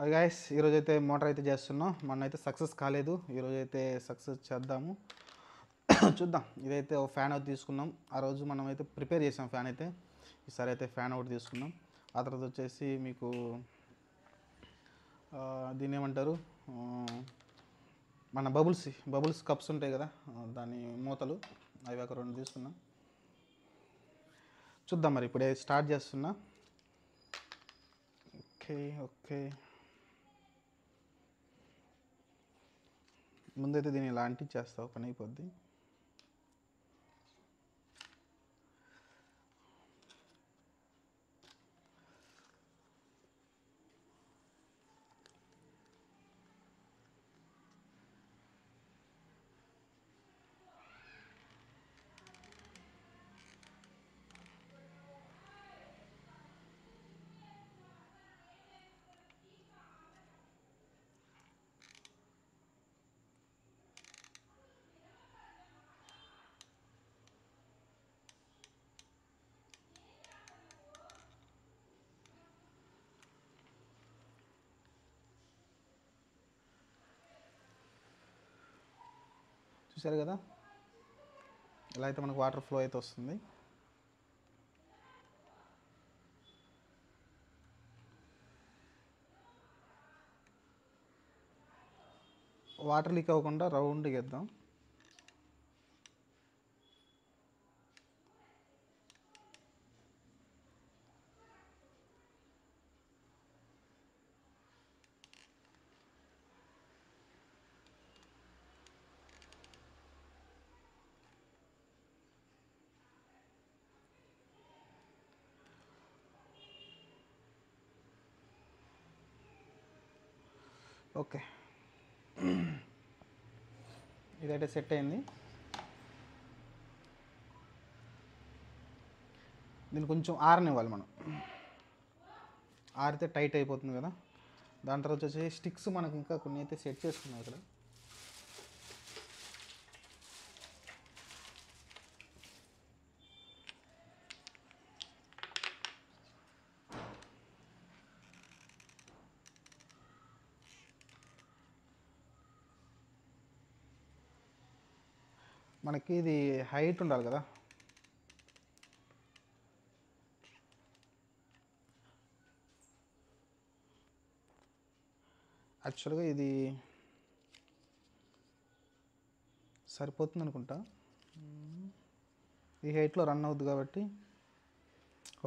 అది గాయస్ ఈరోజైతే మోటార్ అయితే చేస్తున్నాం. మొన్నైతే సక్సెస్ కాలేదు, ఈరోజైతే సక్సెస్ చేద్దాము. చూద్దాం. ఇదైతే ఒక ఫ్యాన్ అవుట్ తీసుకున్నాం. ఆ రోజు మనం అయితే ప్రిపేర్ చేసాం ఫ్యాన్ అయితే. ఈసారి అయితే ఫ్యాన్ అవుట్ తీసుకున్నాం. ఆ తర్వాత వచ్చేసి మీకు దీన్ని ఏమంటారు, మన బబుల్స్ కప్స్ ఉంటాయి కదా, దాని మూతలు అవి ఒక 2 తీసుకున్నాం. చూద్దాం మరి ఇప్పుడే స్టార్ట్ చేస్తున్నా. ఓకే ఓకే, ముందైతే దీన్ని ఇలా అంటించేస్తావు, పని అయిపోద్ది. చూసారు కదా, ఇలా అయితే మనకు వాటర్ ఫ్లో అయితే వస్తుంది. వాటర్ లీక్ అవ్వకుండా రౌండ్గా వేద్దాం. ఓకే, ఇదైతే సెట్ అయింది. దీన్ని కొంచెం ఆరనివ్వాలి మనం. ఆరితే టైట్ అయిపోతుంది కదా. దాని తర్వాత వచ్చేసి స్టిక్స్ మనకి ఇంకా కొన్ని అయితే సెట్ చేసుకున్నాం ఇక్కడ. మనకి ఇది హైట్ ఉండాలి కదా. యాక్చువల్గా ఇది సరిపోతుంది అనుకుంటా, ఈ హైట్లో రన్ అవుద్ది కాబట్టి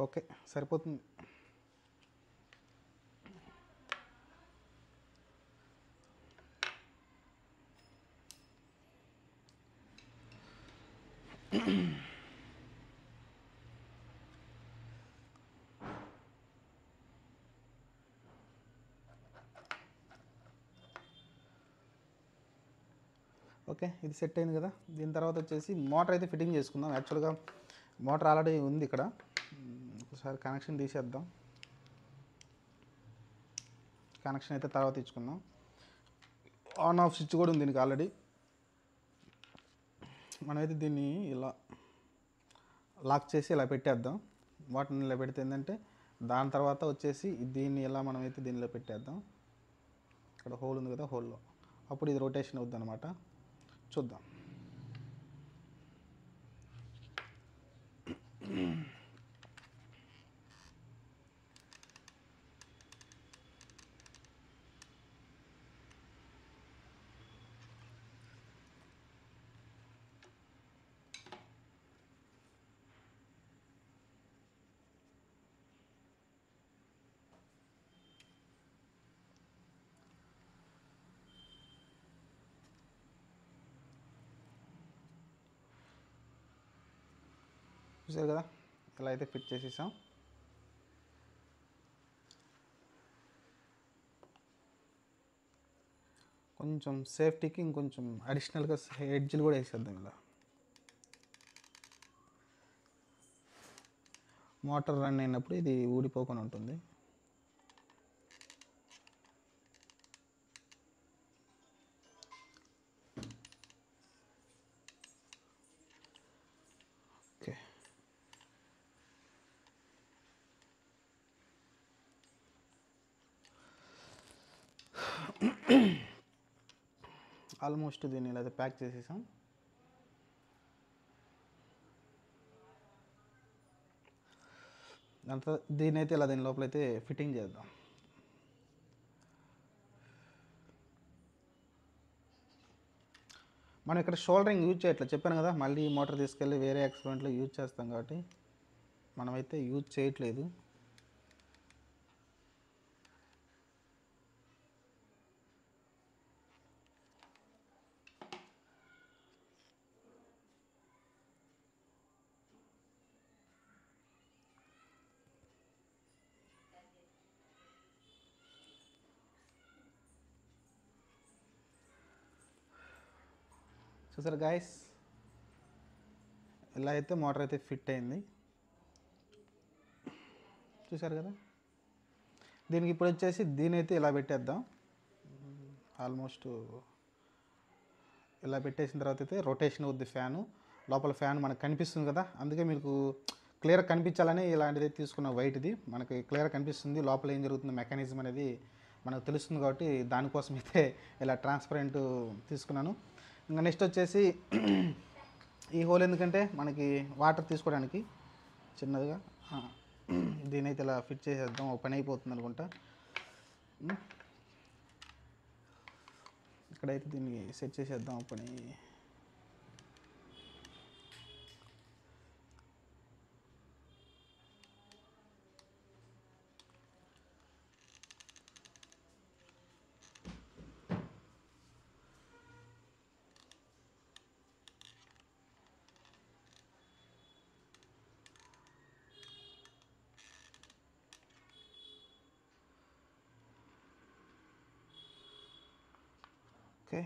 ఓకే సరిపోతుంది. ఓకే, ఇది సెట్ అయింది కదా. దీని తర్వాత వచ్చేసి మోటార్ అయితే ఫిట్టింగ్ చేసుకుందాం. యాక్చువల్గా మోటార్ ఆల్రెడీ ఉంది ఇక్కడ. ఒకసారి కనెక్షన్ తీసేద్దాం. కనెక్షన్ అయితే తర్వాత ఇచ్చుకుందాం. ఆన్ ఆఫ్ స్విచ్ కూడా ఉంది దీనికి ఆల్రెడీ. మనమైతే దీన్ని ఇలా లాక్ చేసి ఇలా పెట్టేద్దాం. వాటిని ఇలా పెడితే ఏంటంటే దాని తర్వాత వచ్చేసి దీన్ని ఇలా మనమైతే దీనిలో పెట్టేద్దాం. ఇక్కడ హోల్ ఉంది కదా, హోల్లో అప్పుడు ఇది రొటేషన్ అవుద్ది అనమాట. చూద్దాం. చూసారు కదా, ఇలా అయితే ఫిట్ చేసేసాం. కొంచెం సేఫ్టీకి ఇంకొంచెం అడిషనల్గా ఎడ్జ్లు కూడా వేసేద్దాం. ఇలా మోటార్ రన్ అయినప్పుడు ఇది ఊడిపోకుండా ఉంటుంది. ఓకే, ఆల్మోస్ట్ దీన్ని ఇలా ప్యాక్ చేసేసాం. దాంతో దీని అయితే ఇలా దీని లోపలైతే ఫిట్టింగ్ చేద్దాం. మనం ఇక్కడ షోల్డరింగ్ యూజ్ చేయట్లేదు చెప్పాను కదా, మళ్ళీ మోటార్ తీసుకెళ్ళి వేరే ఎక్స్పెరిమెంట్లో యూజ్ చేస్తాం కాబట్టి మనమైతే యూజ్ చేయట్లేదు. చూసారు గాయస్, ఇలా అయితే మోటార్ అయితే ఫిట్ అయింది. చూసారు కదా, దీనికి ఇప్పుడు వచ్చేసి దీని అయితే ఇలా పెట్టేద్దాం. ఆల్మోస్ట్ ఇలా పెట్టేసిన తర్వాత అయితే రొటేషన్ అవుద్ది ఫ్యాను. లోపల ఫ్యాన్ మనకు కనిపిస్తుంది కదా, అందుకే మీకు క్లియర్ కనిపించాలని ఇలాంటిది తీసుకున్న వైట్ది. మనకి క్లియర్ కనిపిస్తుంది లోపల ఏం జరుగుతుంది మెకానిజం అనేది మనకు తెలుస్తుంది కాబట్టి దానికోసం అయితే ఇలా ట్రాన్స్పరెంట్ తీసుకున్నాను. ఇంకా నెక్స్ట్ వచ్చేసి ఈ హోల్ ఎందుకంటే మనకి వాటర్ తీసుకోవడానికి చిన్నదిగా దీని అయితే ఇలా ఫిట్ చేసేద్దాం. ఒక పని అయిపోతుంది అనుకుంటా. ఇక్కడైతే దీన్ని సెట్ చేసేద్దాం ఒక పని. ఓకే,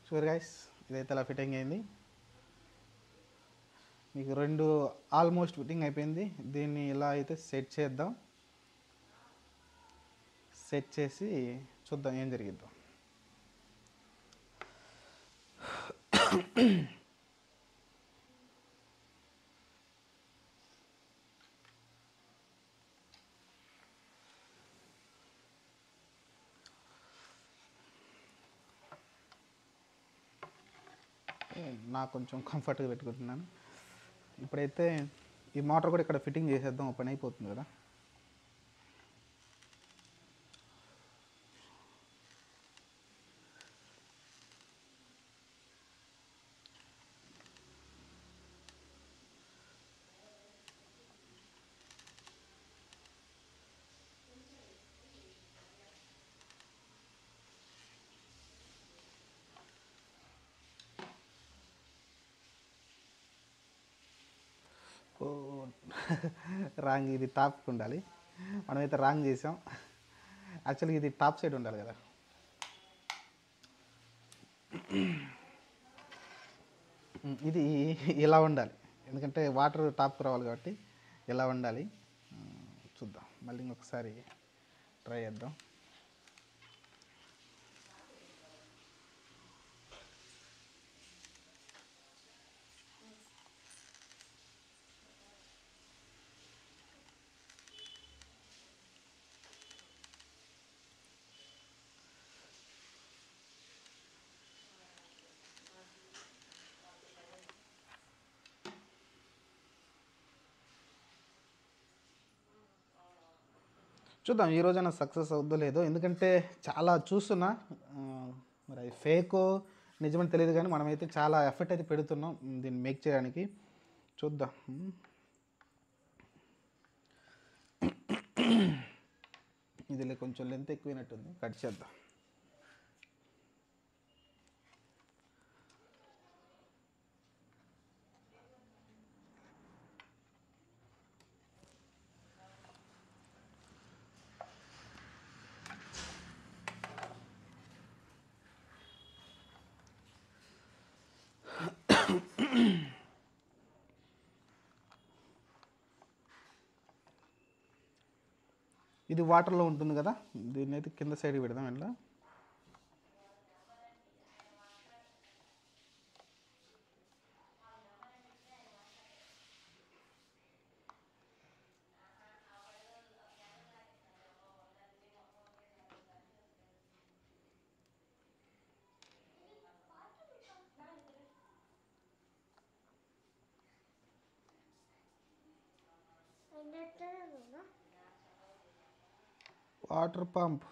షూర్ గైస్, ఇదైతే అలా ఫిట్టింగ్ అయింది. మీకు రెండు ఆల్మోస్ట్ ఫిట్టింగ్ అయిపోయింది. దీన్ని ఇలా అయితే సెట్ చేద్దాం. సెట్ చేసి చూద్దాం ఏం జరిగిద్దాం. నాకు కొంచెం కంఫర్ట్గా పెట్టుకుంటున్నాను. ఇప్పుడైతే ఈ మోటార్ కూడా ఇక్కడ ఫిట్టింగ్ చేసేద్దాం, ఓపెన్ అయిపోతుంది కదా. రాంగ్, ఇది టాప్కి ఉండాలి. మనమైతే రాంగ్ చేసాం. యాక్చువల్గా ఇది టాప్ సైడ్ ఉండాలి కదా. ఇది ఇలా ఉండాలి, ఎందుకంటే వాటర్ టాప్కి రావాలి కాబట్టి ఇలా ఉండాలి. చూద్దాం, మళ్ళీ ఇంకొకసారి ట్రై చేద్దాం. చూద్దాం ఈ రోజైనా సక్సెస్ అవుద్దో లేదో, ఎందుకంటే చాలా చూస్తున్నా. మరి అది ఫేకో నిజమని తెలియదు, కానీ మనమైతే చాలా ఎఫర్ట్ అయితే పెడుతున్నాం దీన్ని మేక్ చేయడానికి. చూద్దాం. ఇది కొంచెం లెంత్ ఎక్కువైనట్టుంది, కట్ చేద్దాం. ఇది వాటర్లో ఉంటుంది కదా, దీన్ని అయితే కింద సైడ్ పెడదాం ఇలా. Water pump.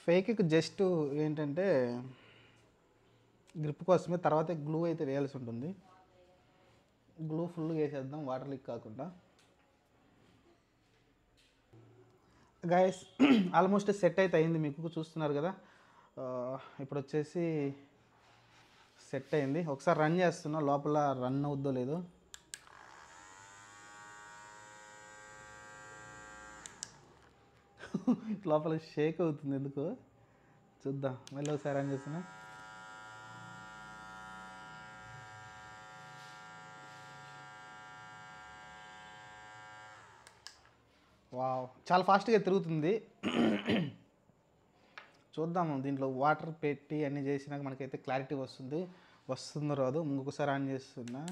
ఫేక్కి జస్ట్ ఏంటంటే గ్రిప్ కోసమే, తర్వాత గ్లూ అయితే వేయాల్సి ఉంటుంది. గ్లూ ఫుల్గా వేసేద్దాం వాటర్ లీక్ కాకుండా. గైస్ ఆల్మోస్ట్ సెట్ అయితే అయింది, మీకు చూస్తున్నారు కదా. ఇప్పుడు వచ్చేసి సెట్ అయింది. ఒకసారి రన్ చేస్తున్నా, లోపల రన్ అవుద్దో లేదో. లోపల షేక్ అవుతుంది ఎందుకో, చూద్దాం. మళ్ళీ ఒకసారి రన్ చేస్తున్నా. వావ్, చాలా ఫాస్ట్గా తిరుగుతుంది. చూద్దాము, దీంట్లో వాటర్ పెట్టి అన్నీ చేసినాక మనకైతే క్లారిటీ వస్తుందో రాదు. ఇంకొకసారి ఆన్ చేస్తున్నా.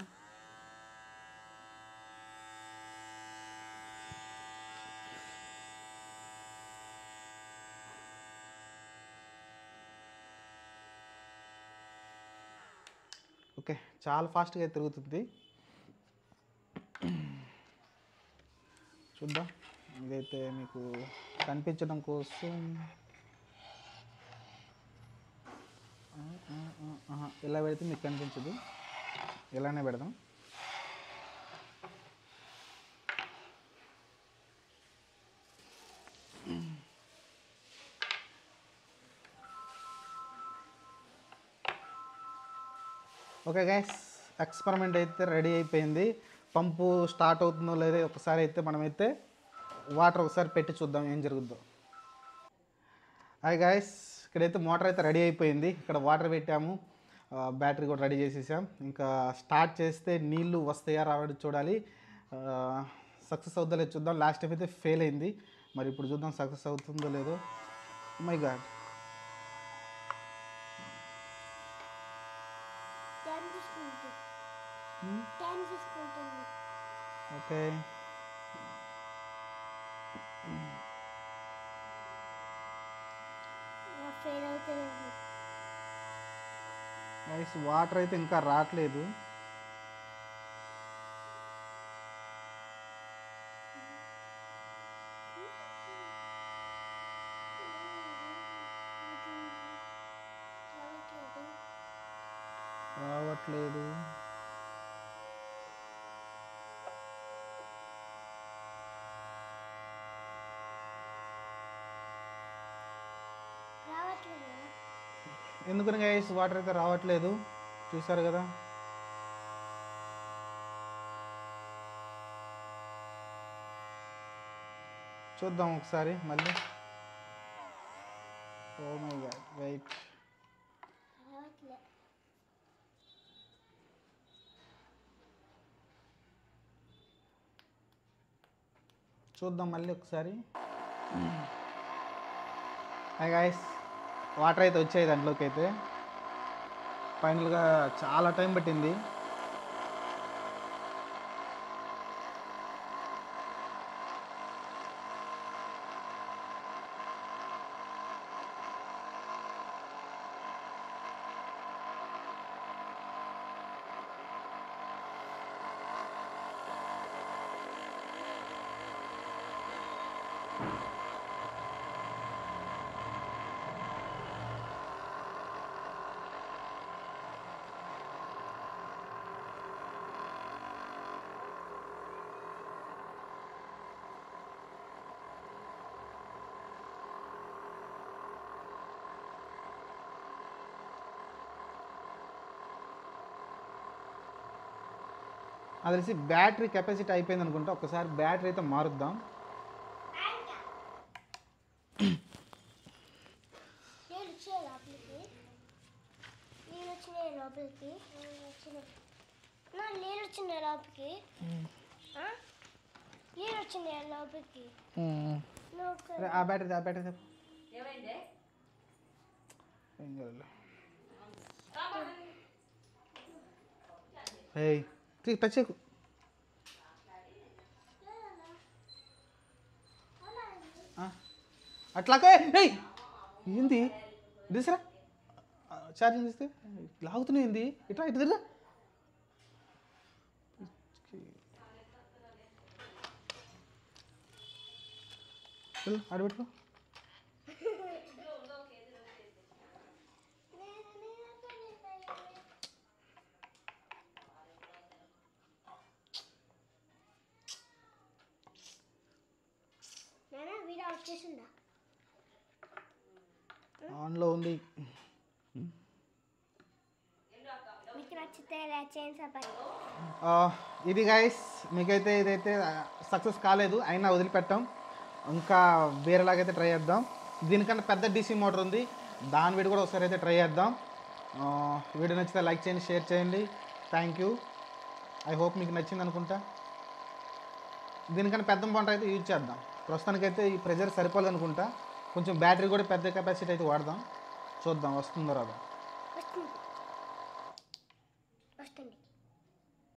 ఓకే, చాలా ఫాస్ట్గా తిరుగుతుంది. చూద్దాం, ఇదైతే మీకు కనిపించడం కోసం ఇలా పెడితే మీకు కనిపించదు, ఇలానే పెడదాం. ఓకే గైస్, ఎక్స్పెరిమెంట్ అయితే రెడీ అయిపోయింది. పంపు స్టార్ట్ అవుతుందో లేదో ఒకసారి అయితే మనమైతే వాటర్ ఒకసారి పెట్టి చూద్దాం ఏం జరుగుద్దో. హాయ్ గైస్, ఇక్కడైతే మోటార్ అయితే రెడీ అయిపోయింది. ఇక్కడ వాటర్ పెట్టాము, బ్యాటరీ కూడా రెడీ చేసేసాం. ఇంకా స్టార్ట్ చేస్తే నీళ్ళు వస్తాయా రావడం చూడాలి. సక్సెస్ అవుతుందో లేదో చూద్దాం. లాస్ట్ టైం అయితే ఫెయిల్ అయింది, మరి ఇప్పుడు చూద్దాం సక్సెస్ అవుతుందో లేదో. My God, okay. వాటర్ అయితే ఇంకా రావట్లేదు. రావట్లేదు. ఎందుకని గైస్ వాటర్ అయితే రావట్లేదు, చూసారు కదా. చూద్దాం ఒకసారి మళ్ళీ. Oh my God, wait. చూద్దాం మళ్ళీ ఒకసారి. హాయ్ గైస్, వాటర్ అయితే వచ్చాయి దాంట్లోకి. అయితే ఫైనల్గా చాలా టైం పట్టింది. అది తెలిసి బ్యాటరీ కెపాసిటీ అయిపోయింది అనుకుంటా. ఒకసారి బ్యాటరీ అయితే మారుద్దాం. ఆ బ్యాటరీ ఏం కాదు. ఏయ్ టచ్ చేయకు. అట్లాగే ఏయ్ ఏంది దిసరా ఛార్జింగ్ ఇస్తే లాగుతున్నాయి ఏంది ఇట్లా ఇటు తిరగా ఆడబెట్టుకో. ఆన్లో ఉంది. ఇది గైస్ మీకైతే ఇదైతే సక్సెస్ కాలేదు, అయినా వదిలిపెట్టాం. ఇంకా వేరేలాగైతే ట్రై చేద్దాం. దీనికన్నా పెద్ద డీసీ మోటార్ ఉంది, దాని వీడియో కూడా ఒకసారి అయితే ట్రై చేద్దాం. వీడియో నచ్చితే లైక్ చేయండి, షేర్ చేయండి. Thank you. ఐ హోప్ మీకు నచ్చింది అనుకుంటా. దీనికన్నా పెద్ద మోటార్ అయితే యూజ్ చేద్దాం. ప్రస్తుతానికైతే ఈ ప్రెజర్ సరిపోలేదు అనుకుంటా. కొంచెం బ్యాటరీ కూడా పెద్ద కెపాసిటీ అయితే వాడదాం, చూద్దాం వస్తుందో రాదో.